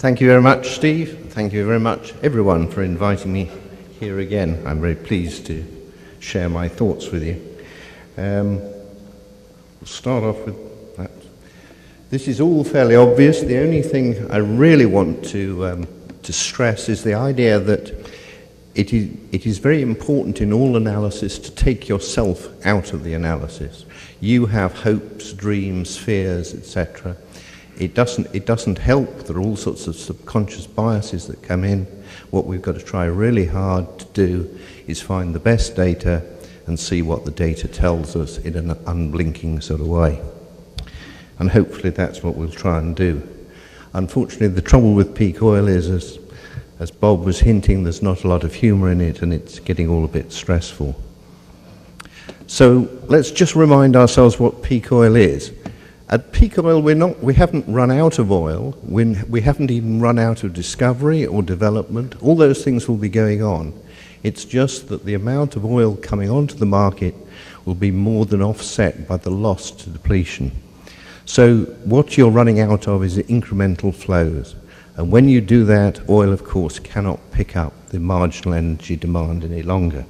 Thank you very much, Steve. Thank you very much, everyone, for inviting me here again. I'm very pleased to share my thoughts with you. We'll start off with that. This is all fairly obvious. The only thing I really want to stress is the idea that it is very important in all analysis to take yourself out of the analysis. You have hopes, dreams, fears, etc. It doesn't help. There are all sorts of subconscious biases that come in. What we've got to try really hard to do is find the best data and see what the data tells us in an unblinking sort of way. And hopefully that's what we'll try and do. Unfortunately, the trouble with peak oil is, as Bob was hinting, there's not a lot of humor in it, and it's getting all a bit stressful. So let's just remind ourselves what peak oil is. At peak oil, we haven't run out of oil. We haven't even run out of discovery or development. All those things will be going on. It's just that the amount of oil coming onto the market will be more than offset by the loss to depletion. So what you're running out of is the incremental flows. And when you do that, oil, of course, cannot pick up the marginal energy demand any longer.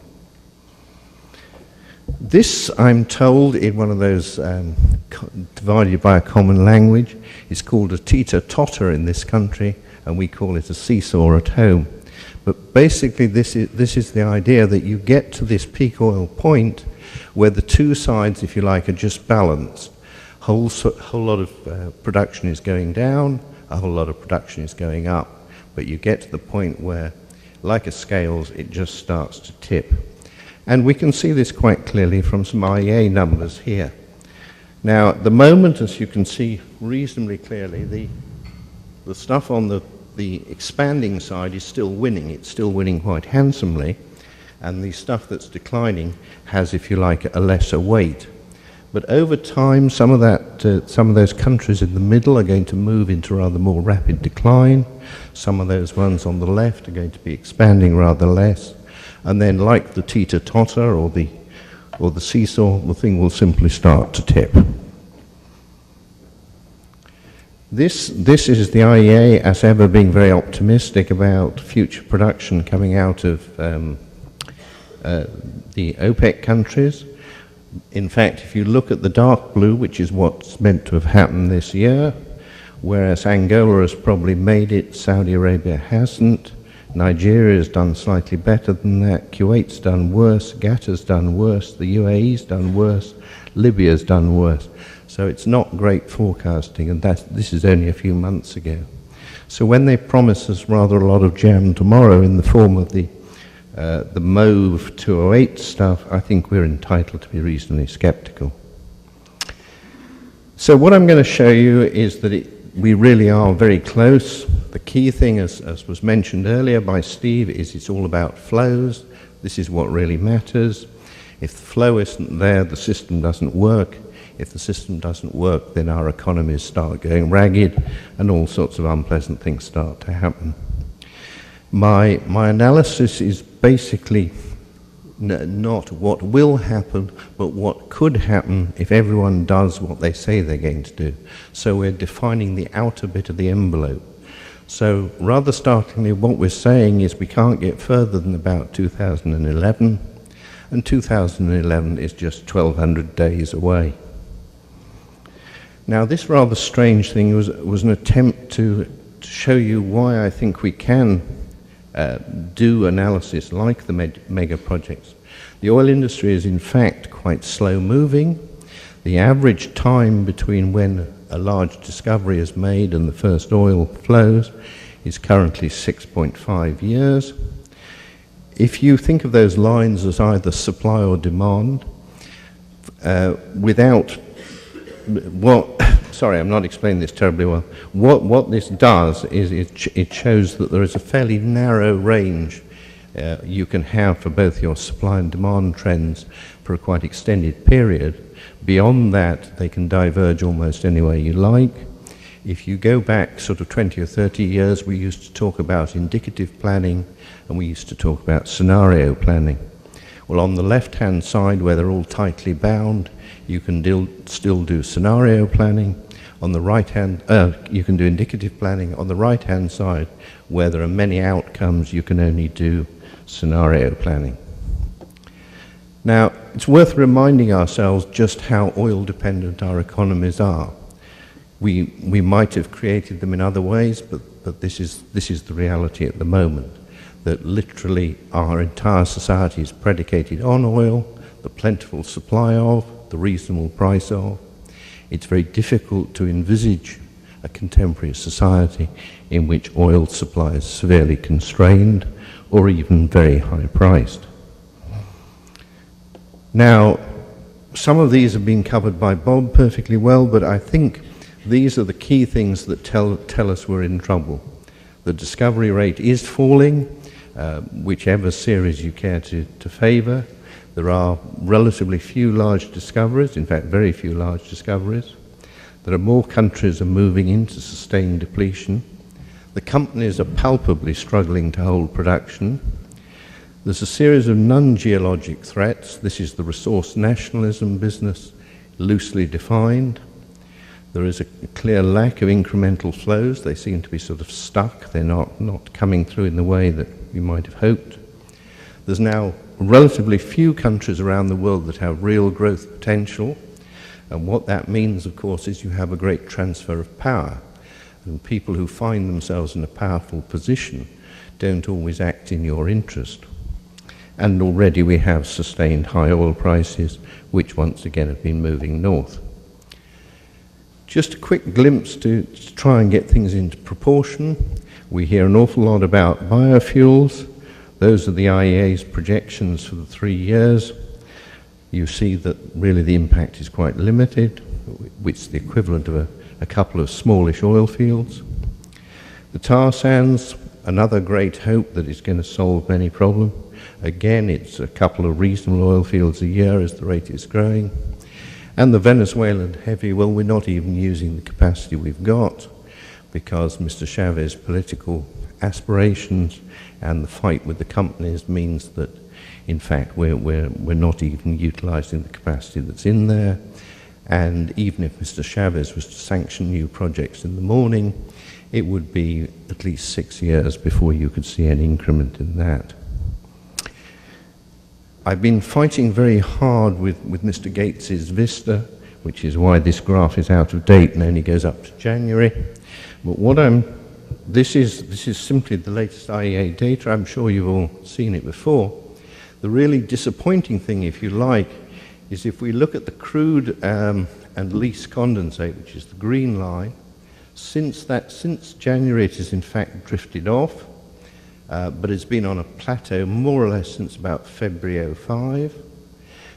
This, I'm told, in one of those divided by a common language, is called a teeter-totter in this country, and we call it a seesaw at home. But basically, this is the idea that you get to this peak oil point where the two sides, if you like, are just balanced. A whole lot of production is going down, a whole lot of production is going up, but you get to the point where, like a scales, it just starts to tip. And we can see this quite clearly from some IEA numbers here. Now, at the moment, as you can see reasonably clearly, the stuff on the expanding side is still winning. It's still winning quite handsomely. And the stuff that's declining has, if you like, a lesser weight. But over time, some of those countries in the middle are going to move into rather more rapid decline. Some of those ones on the left are going to be expanding rather less. And then, like the teeter-totter or the seesaw, the thing will simply start to tip. This is the IEA, as ever, being very optimistic about future production coming out of the OPEC countries. In fact, if you look at the dark blue, which is what's meant to have happened this year, whereas Angola has probably made it, Saudi Arabia hasn't. Nigeria has done slightly better than that, Kuwait's done worse, Qatar's done worse, the UAE's done worse, Libya's done worse. So it's not great forecasting, and this is only a few months ago. So when they promise us rather a lot of jam tomorrow in the form of the MOVE 208 stuff, I think we're entitled to be reasonably skeptical. So what I'm going to show you is that we really are very close. The key thing, as was mentioned earlier by Steve, is it's all about flows. This is what really matters. If the flow isn't there, the system doesn't work. If the system doesn't work, then our economies start going ragged and all sorts of unpleasant things start to happen. My analysis is basically not what will happen, but what could happen if everyone does what they say they're going to do. So we're defining the outer bit of the envelope. So rather startlingly, what we're saying is we can't get further than about 2011, and 2011 is just 1,200 days away. Now, this rather strange thing was an attempt to show you why I think we can do analysis like the mega projects. The oil industry is in fact quite slow moving. The average time between when a large discovery is made and the first oil flows is currently 6.5 years. If you think of those lines as either supply or demand, sorry, I'm not explaining this terribly well. What this does is it shows that there is a fairly narrow range you can have for both your supply and demand trends for a quite extended period. Beyond that, they can diverge almost any way you like. If you go back sort of 20 or 30 years, we used to talk about indicative planning and we used to talk about scenario planning. Well, on the left-hand side, where they're all tightly bound, you can still do scenario planning. On the right-hand, you can do indicative planning. On the right-hand side, where there are many outcomes, you can only do scenario planning. Now, it's worth reminding ourselves just how oil-dependent our economies are. We might have created them in other ways, but this is the reality at the moment, that literally our entire society is predicated on oil, the plentiful supply of, the reasonable price of. It's very difficult to envisage a contemporary society in which oil supply is severely constrained or even very high priced. Now, some of these have been covered by Bob perfectly well, but I think these are the key things that tell us we're in trouble. The discovery rate is falling, whichever series you care to favour. There are relatively few large discoveries, in fact very few large discoveries. There are more countries are moving into sustained depletion. The companies are palpably struggling to hold production. There's a series of non-geologic threats. This is the resource nationalism business, loosely defined. There is a clear lack of incremental flows. They seem to be sort of stuck. They're not coming through in the way that we might have hoped. There's now relatively few countries around the world that have real growth potential. And what that means, of course, is you have a great transfer of power. And people who find themselves in a powerful position don't always act in your interest. And already we have sustained high oil prices, which once again have been moving north. Just a quick glimpse to try and get things into proportion. We hear an awful lot about biofuels. Those are the IEA's projections for the 3 years. You see that really the impact is quite limited, which is the equivalent of a couple of smallish oil fields. The tar sands, another great hope that is going to solve many problems. Again, it's a couple of reasonable oil fields a year as the rate is growing. And the Venezuelan heavy, well, we're not even using the capacity we've got because Mr. Chavez's political aspirations and the fight with the companies means that, in fact, we're not even utilizing the capacity that's in there. And even if Mr. Chavez was to sanction new projects in the morning, it would be at least 6 years before you could see any increment in that. I've been fighting very hard with Mr. Gates's Vista, which is why this graph is out of date and only goes up to January. But this is simply the latest IEA data. I'm sure you've all seen it before. The really disappointing thing, if you like, is if we look at the crude and least condensate, which is the green line, since January it has in fact drifted off. But it's been on a plateau more or less since about February 05.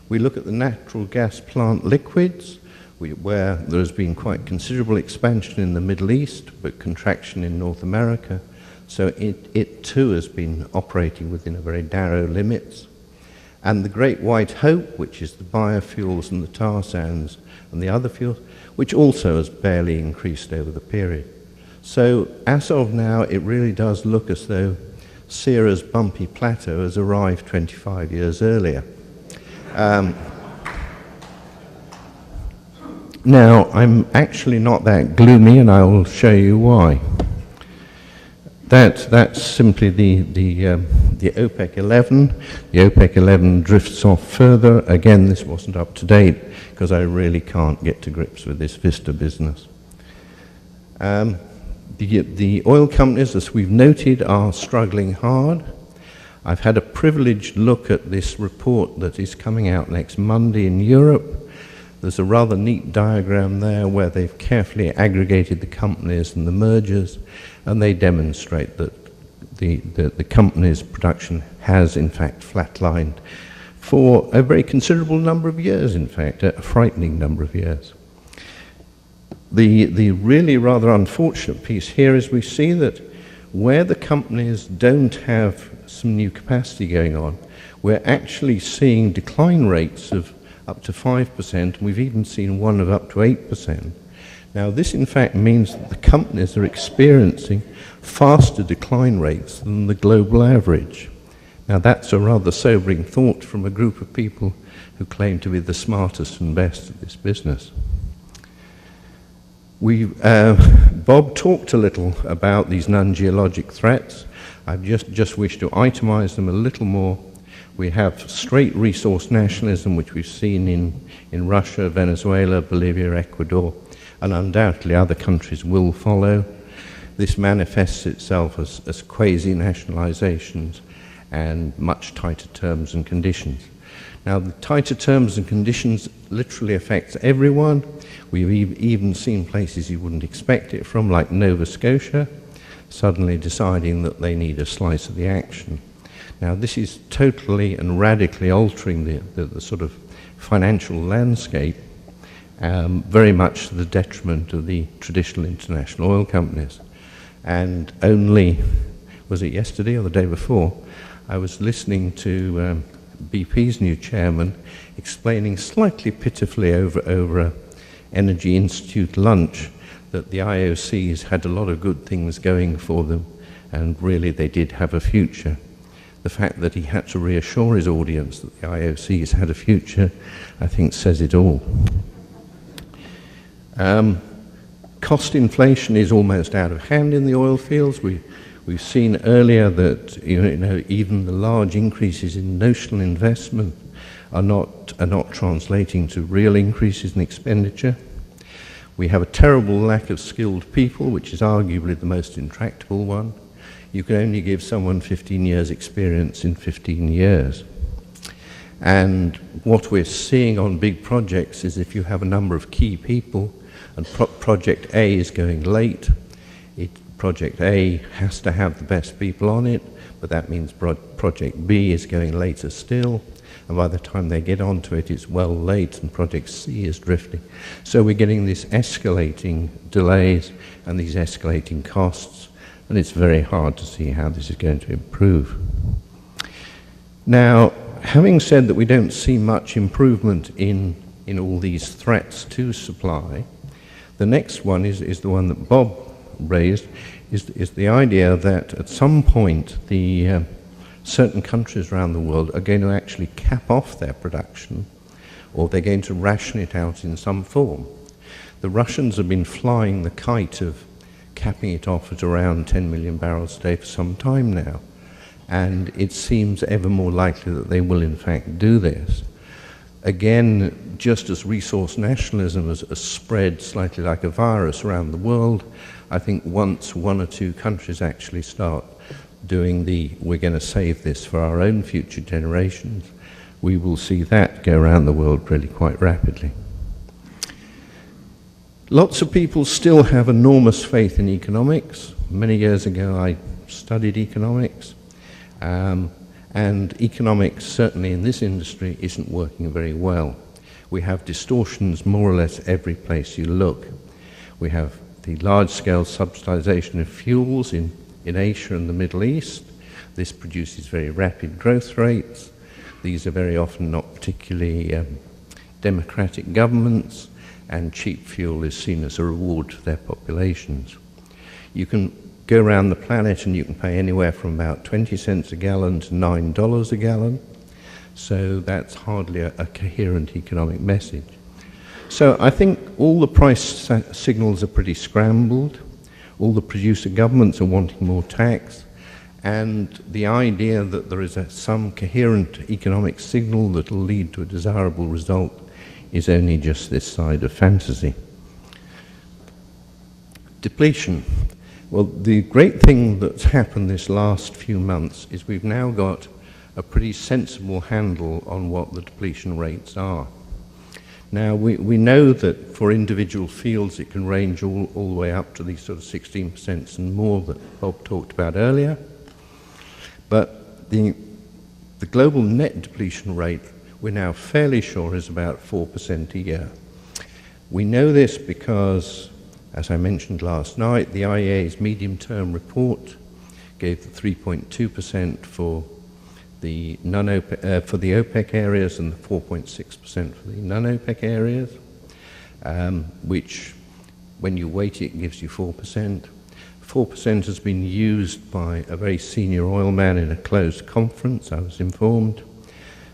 We look at the natural gas plant liquids, where there has been quite considerable expansion in the Middle East, but contraction in North America. So it too has been operating within a very narrow limits. And the great white hope, which is the biofuels and the tar sands and the other fuels, which also has barely increased over the period. So as of now, it really does look as though Sierra's bumpy plateau has arrived 25 years earlier. Now, I'm actually not that gloomy, and I will show you why. That's simply the OPEC 11. The OPEC 11 drifts off further. Again, this wasn't up to date because I really can't get to grips with this Vista business. The oil companies, as we've noted, are struggling hard. I've had a privileged look at this report that is coming out next Monday in Europe. There's a rather neat diagram there where they've carefully aggregated the companies and the mergers, and they demonstrate that the company's production has in fact flatlined for a very considerable number of years, in fact, a frightening number of years. The really rather unfortunate piece here is we see that where the companies don't have some new capacity going on, we're actually seeing decline rates of up to 5%. We've even seen one of up to 8%. Now, this in fact means that the companies are experiencing faster decline rates than the global average. Now, that's a rather sobering thought from a group of people who claim to be the smartest and best at this business. Bob talked a little about these non-geologic threats. I just wish to itemize them a little more. We have straight resource nationalism, which we've seen in Russia, Venezuela, Bolivia, Ecuador, and undoubtedly other countries will follow. This manifests itself as quasi-nationalizations and much tighter terms and conditions. Now, the tighter terms and conditions literally affects everyone. We've even seen places you wouldn't expect it from, like Nova Scotia, suddenly deciding that they need a slice of the action. Now, this is totally and radically altering the sort of financial landscape, very much to the detriment of the traditional international oil companies. And only, was it yesterday or the day before, I was listening to BP's new chairman explaining slightly pitifully over a Energy Institute lunch that the IOCs had a lot of good things going for them, and really they did have a future. The fact that he had to reassure his audience that the IOCs had a future, I think says it all. Cost inflation is almost out of hand in the oil fields. We've seen earlier that even the large increases in notional investment are not translating to real increases in expenditure. We have a terrible lack of skilled people, which is arguably the most intractable one. You can only give someone 15 years experience in 15 years. And what we're seeing on big projects is if you have a number of key people and project A is going late, project A has to have the best people on it, but that means project B is going later still, and by the time they get onto it, it's well late and project C is drifting. So we're getting this escalating delays and these escalating costs, and it's very hard to see how this is going to improve. Now, having said that we don't see much improvement in all these threats to supply, the next one is the one that Bob raised, is the idea that at some point the certain countries around the world are going to actually cap off their production, or they're going to ration it out in some form. The Russians have been flying the kite of capping it off at around 10 million barrels a day for some time now, and it seems ever more likely that they will in fact do this. Again, just as resource nationalism has spread slightly like a virus around the world, I think once one or two countries actually start doing we're going to save this for our own future generations, we will see that go around the world really quite rapidly. Lots of people still have enormous faith in economics. Many years ago I studied economics, and economics, certainly in this industry, isn't working very well. We have distortions more or less every place you look. We have the large-scale subsidization of fuels in Asia and the Middle East. This produces very rapid growth rates. These are very often not particularly democratic governments, and cheap fuel is seen as a reward for their populations. You can go around the planet and you can pay anywhere from about 20 cents a gallon to $9 a gallon. So that's hardly a coherent economic message. So I think all the price signals are pretty scrambled. All the producer governments are wanting more tax. And the idea that there is some coherent economic signal that will lead to a desirable result is only just this side of fantasy. Depletion. Well, the great thing that's happened this last few months is we've now got a pretty sensible handle on what the depletion rates are. Now, we know that for individual fields it can range all the way up to these sort of 16% and more that Bob talked about earlier. But the global net depletion rate, we're now fairly sure is about 4% a year. We know this because, as I mentioned last night, the IEA's medium-term report gave the 3.2% for the for the OPEC areas and the 4.6% for the non-OPEC areas, which, when you weight it, gives you 4%. 4% has been used by a very senior oil man in a closed conference, I was informed.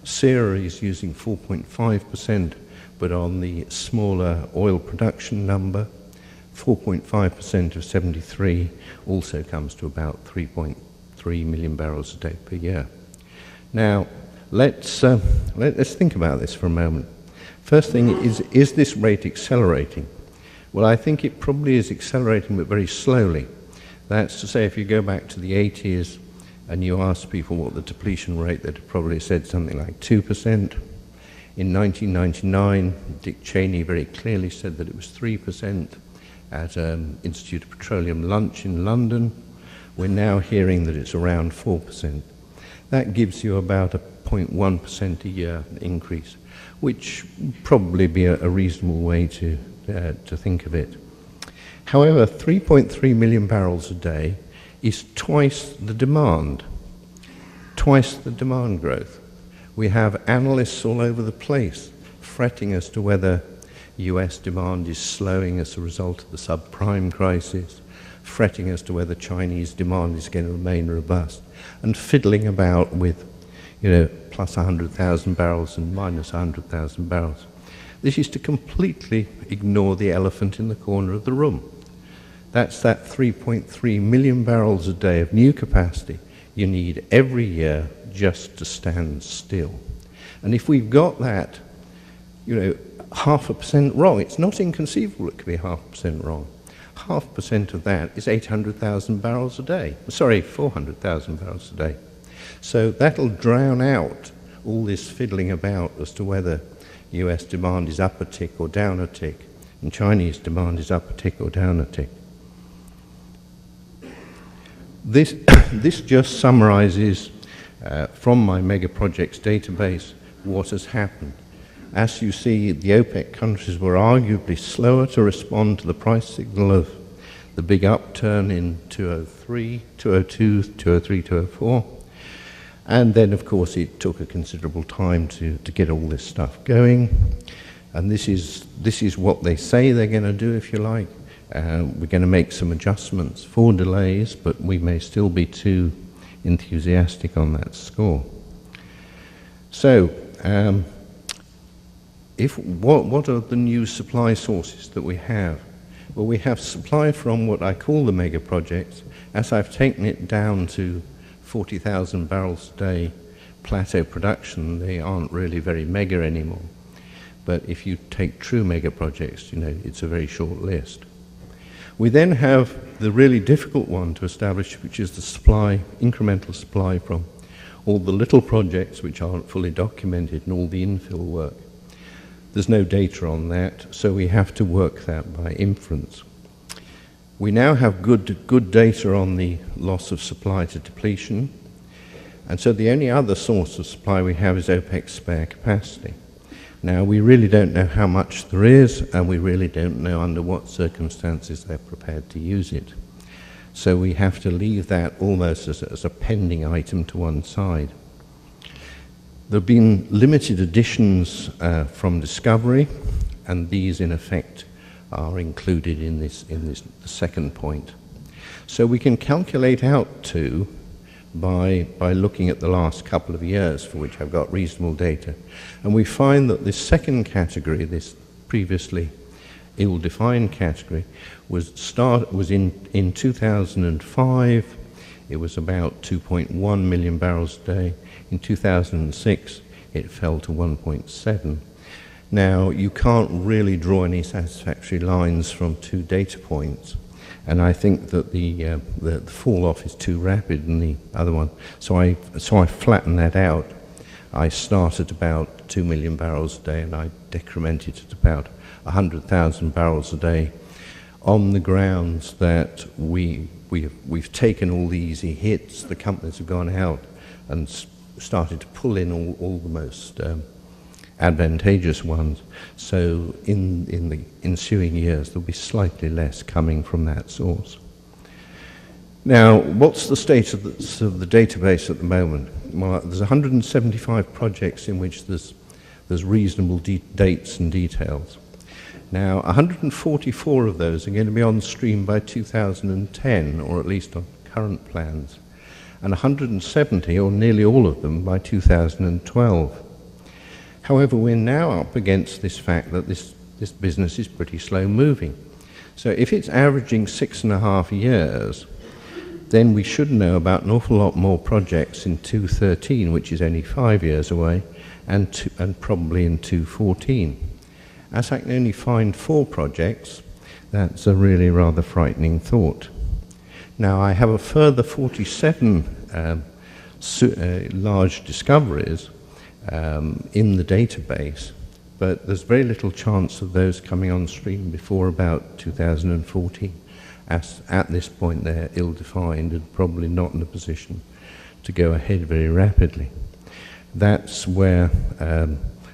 CERA is using 4.5%, but on the smaller oil production number. 4.5% of 73 also comes to about 3.3 million barrels a day per year. Now, let's think about this for a moment. First thing is this rate accelerating? Well, I think it probably is accelerating, but very slowly. That's to say, if you go back to the 80s and you ask people what the depletion rate, they'd have probably said something like 2%. In 1999, Dick Cheney very clearly said that it was 3% at Institute of Petroleum lunch in London. We're now hearing that it's around 4%. That gives you about a 0.1% a year increase, which would probably be a reasonable way to think of it. However, 3.3 million barrels a day is twice the demand growth. We have analysts all over the place fretting as to whether US demand is slowing as a result of the subprime crisis, fretting as to whether Chinese demand is going to remain robust, and fiddling about with, plus 100,000 barrels and minus 100,000 barrels. This is to completely ignore the elephant in the corner of the room. That's that 3.3 million barrels a day of new capacity you need every year just to stand still. And if we've got that, 0.5% wrong, it's not inconceivable it could be 0.5% wrong. 0.5% of that is 800,000 barrels a day. Sorry, 400,000 barrels a day. So that'll drown out all this fiddling about as to whether US demand is up a tick or down a tick, and Chinese demand is up a tick or down a tick. This just summarizes from my Megaprojects database what has happened. As you see, the OPEC countries were arguably slower to respond to the price signal of the big upturn in 2003, 2002, 2003, 2004. And then, of course, it took a considerable time to get all this stuff going. And this is what they say they're going to do, if you like. We're going to make some adjustments for delays, but we may still be too enthusiastic on that score. So, what are the new supply sources that we have? Well, we have supply from what I call the mega projects. As I've taken it down to 40,000 barrels a day plateau production, they aren't really very mega anymore. But if you take true mega projects, it's a very short list. We then have the really difficult one to establish, which is the supply, incremental supply from all the little projects which aren't fully documented and all the infill work. There's no data on that, so we have to work that by inference. We now have good data on the loss of supply to depletion, and so the only other source of supply we have is OPEC's spare capacity. Now, we really don't know how much there is, and we really don't know under what circumstances they're prepared to use it. So we have to leave that almost as a pending item to one side. There have been limited additions from discovery, and these, in effect, are included in this the second point. So we can calculate out to, by looking at the last couple of years for which I've got reasonable data, and we find that this second category, this previously ill-defined category, was in 2005. It was about 2.1 million barrels a day. In 2006, it fell to 1.7. Now, you can't really draw any satisfactory lines from two data points, and I think that the fall off is too rapid in the other one. So I flattened that out. I started about 2 million barrels a day, and I decremented at about 100,000 barrels a day, on the grounds that we've taken all the easy hits. The companies have gone out and started to pull in all the most advantageous ones. So in the ensuing years, there'll be slightly less coming from that source. Now, what's the state of the database at the moment? Well, there's 175 projects in which there's reasonable dates and details. Now, 144 of those are going to be on stream by 2010, or at least on current plans, and 170, or nearly all of them, by 2012. However, we're now up against this fact that this business is pretty slow moving. So if it's averaging 6.5 years, then we should know about an awful lot more projects in 2013, which is only 5 years away, and probably in 2014. As I can only find 4 projects, that's a really rather frightening thought. Now, I have a further 47 large discoveries in the database, but there's very little chance of those coming on stream before about 2014. As at this point, they're ill-defined and probably not in a position to go ahead very rapidly. That's where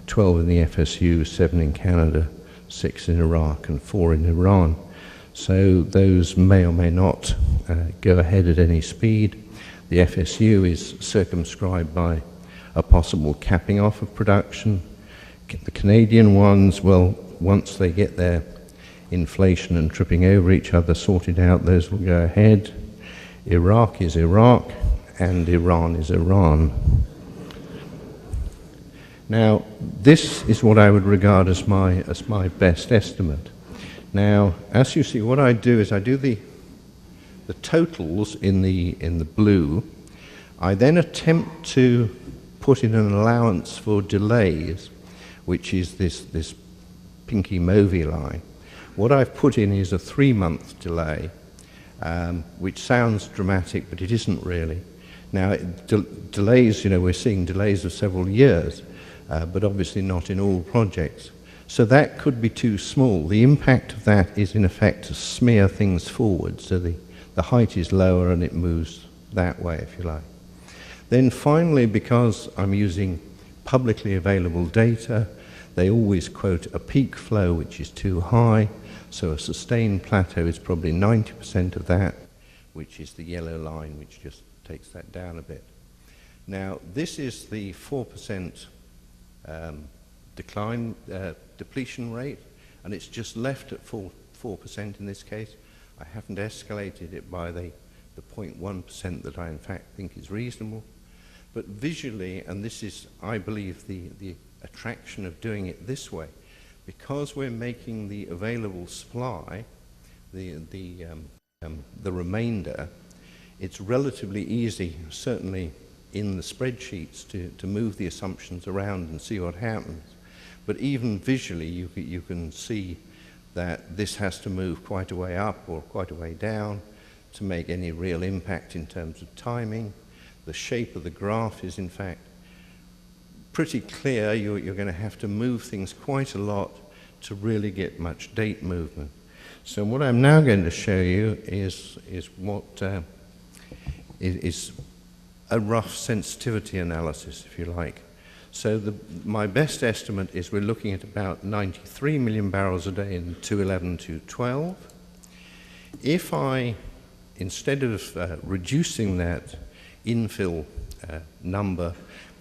12 in the FSU, 7 in Canada, 6 in Iraq, and 4 in Iran. So those may or may not go ahead at any speed. The FSU is circumscribed by a possible capping off of production. The Canadian ones, well, once they get their inflation and tripping over each other sorted out, those will go ahead. Iraq is Iraq, and Iran is Iran. Now, this is what I would regard as my best estimate. Now, as you see, what I do is I do the totals in the blue. I then attempt to put in an allowance for delays, which is this pinky mauvey line. What I've put in is a 3-month delay, which sounds dramatic, but it isn't really. Now, delays, you know, we're seeing delays of several years, but obviously not in all projects. So that could be too small. The impact of that is, in effect, to smear things forward. So the height is lower and it moves that way, if you like. Then finally, because I'm using publicly available data, they always quote a peak flow, which is too high. So a sustained plateau is probably 90% of that, which is the yellow line, which just takes that down a bit. Now, this is the 4% depletion rate, and it's just left at 4% in this case. I haven't escalated it by the 0.1% that I in fact think is reasonable. But visually, and this is, I believe, the attraction of doing it this way, because we're making the available supply, the remainder, it's relatively easy, certainly in the spreadsheets, to move the assumptions around and see what happens. But even visually, you can see that this has to move quite a way up or quite a way down to make any real impact in terms of timing. The shape of the graph is, in fact, pretty clear. You're going to have to move things quite a lot to really get much date movement. So what I'm now going to show you is what is a rough sensitivity analysis, if you like. So my best estimate is we're looking at about 93 million barrels a day in 2011 to 12. If I, instead of reducing that infill number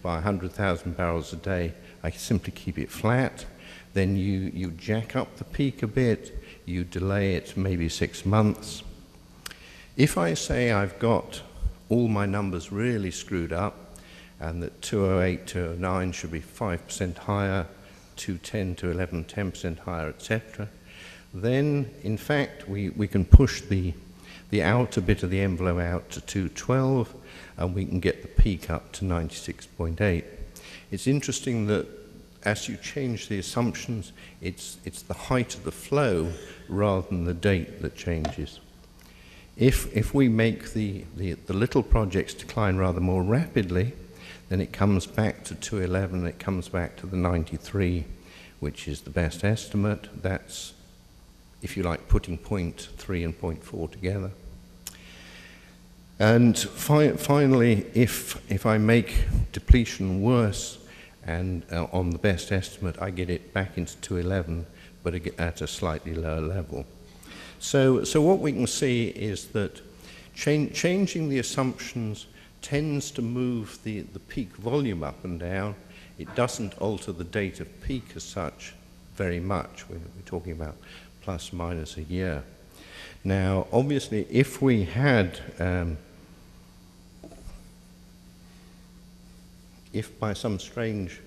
by 100,000 barrels a day, I simply keep it flat, then you jack up the peak a bit, you delay it maybe 6 months. If I say I've got all my numbers really screwed up, and that 208, 209 should be 5% higher, 210, 211, 10% higher, etc., then in fact we can push the outer bit of the envelope out to 212, and we can get the peak up to 96.8. It's interesting that as you change the assumptions, it's the height of the flow rather than the date that changes. If we make the little projects decline rather more rapidly, then it comes back to 211, it comes back to the 93, which is the best estimate. That's, if you like, putting 0.3 and 0.4 together. And finally, if I make depletion worse, and on the best estimate, I get it back into 211, but at a slightly lower level. So what we can see is that changing the assumptions tends to move the peak volume up and down. It doesn't alter the date of peak as such very much. We're talking about plus minus a year. Now, obviously, if we had, if by some strange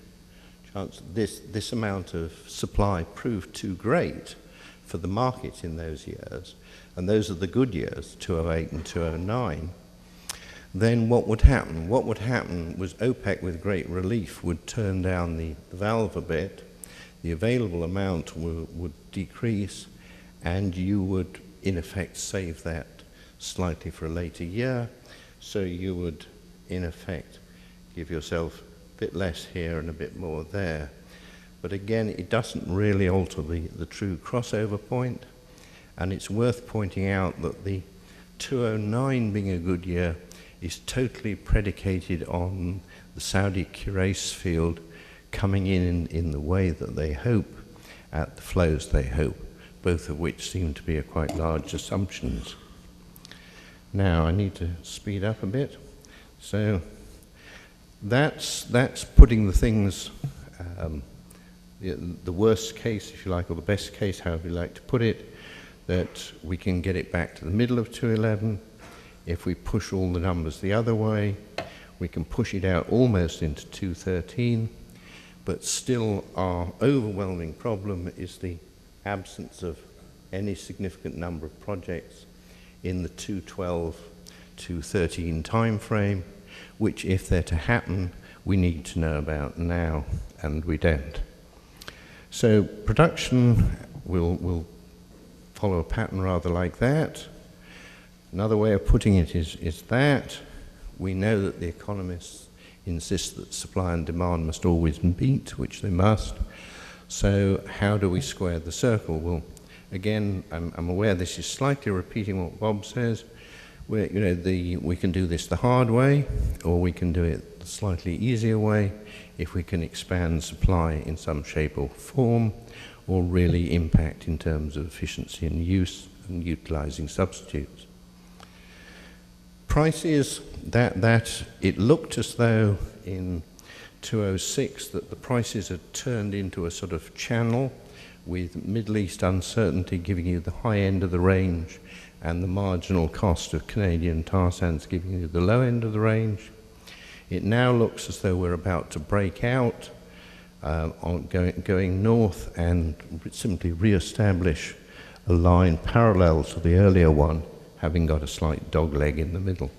chance this amount of supply proved too great for the market in those years, and those are the good years, 2008 and 2009, then what would happen? What would happen was OPEC, with great relief, would turn down the valve a bit, the available amount would decrease, and you would, in effect, save that slightly for a later year. So you would, in effect, give yourself a bit less here and a bit more there. But again, it doesn't really alter the true crossover point, and it's worth pointing out that the 2009 being a good year is totally predicated on the Saudi Khurais field coming in the way that they hope, at the flows they hope, both of which seem to be quite large assumptions. Now, I need to speed up a bit. So that's putting the things, the worst case, if you like, or the best case, however you like to put it, that we can get it back to the middle of 2011. If we push all the numbers the other way, we can push it out almost into 2013, but still our overwhelming problem is the absence of any significant number of projects in the 2012 to 13 time frame, which, if they're to happen, we need to know about now, and we don't. So production will follow a pattern rather like that. Another way of putting it is that we know that the economists insist that supply and demand must always meet, which they must. So how do we square the circle? Well, again, I'm aware this is slightly repeating what Bob says. We can do this the hard way, or we can do it the slightly easier way if we can expand supply in some shape or form, or really impact in terms of efficiency and use and utilizing substitutes. Prices, that it looked as though in 2006 that the prices had turned into a sort of channel, with Middle East uncertainty giving you the high end of the range and the marginal cost of Canadian tar sands giving you the low end of the range. It now looks as though we're about to break out, going north and simply re-establish a line parallel to the earlier one, having got a slight dog leg in the middle.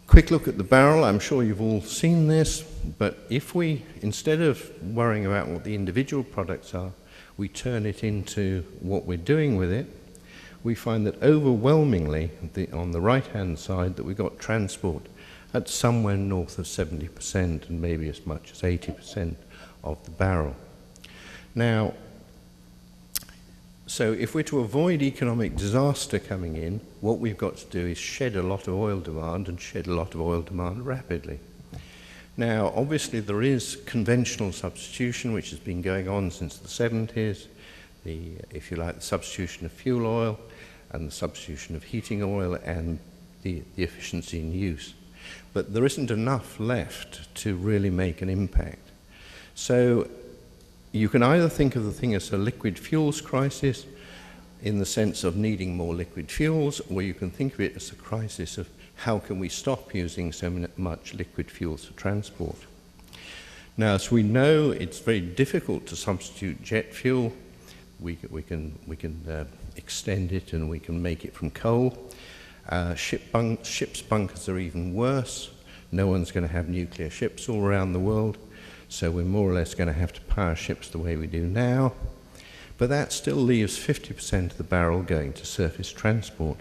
Quick look at the barrel. I'm sure you've all seen this, but if we, instead of worrying about what the individual products are, we turn it into what we're doing with it, we find that overwhelmingly, on the right-hand side, that we've got transport at somewhere north of 70% and maybe as much as 80% of the barrel. Now, so if we're to avoid economic disaster coming in, what we've got to do is shed a lot of oil demand, and shed a lot of oil demand rapidly. Now, obviously there is conventional substitution, which has been going on since the 70s, if you like, the substitution of fuel oil and the substitution of heating oil and the efficiency in use. But there isn't enough left to really make an impact. So you can either think of the thing as a liquid fuels crisis in the sense of needing more liquid fuels, or you can think of it as a crisis of how can we stop using so much liquid fuels for transport. Now, as we know, it's very difficult to substitute jet fuel. We can extend it, and we can make it from coal. Ships' bunkers are even worse. No one's going to have nuclear ships all around the world, so we're more or less going to have to power ships the way we do now. But that still leaves 50% of the barrel going to surface transport.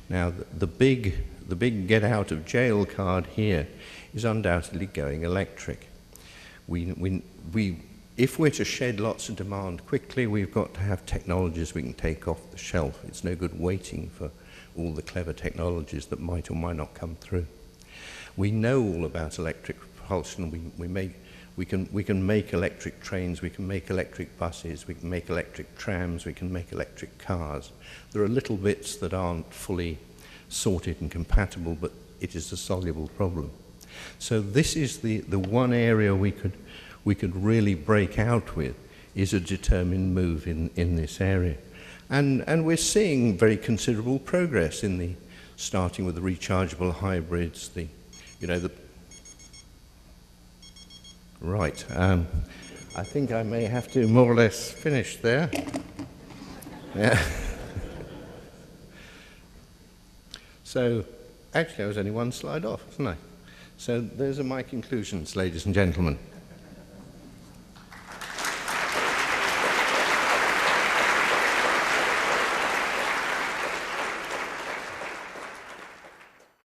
Now, the big get out of jail card here is undoubtedly going electric. If we're to shed lots of demand quickly, we've got to have technologies we can take off the shelf. It's no good waiting for all the clever technologies that might or might not come through. We know all about electric propulsion. We can make electric trains, we can make electric buses, we can make electric trams, we can make electric cars. There are little bits that aren't fully sorted and compatible, but it is a soluble problem. So this is the one area we could really break out with, is a determined move in this area. And we're seeing very considerable progress in the, starting with the rechargeable hybrids, right. I think I may have to more or less finish there. Yeah. So, actually, I was only one slide off, wasn't I? So, those are my conclusions, ladies and gentlemen.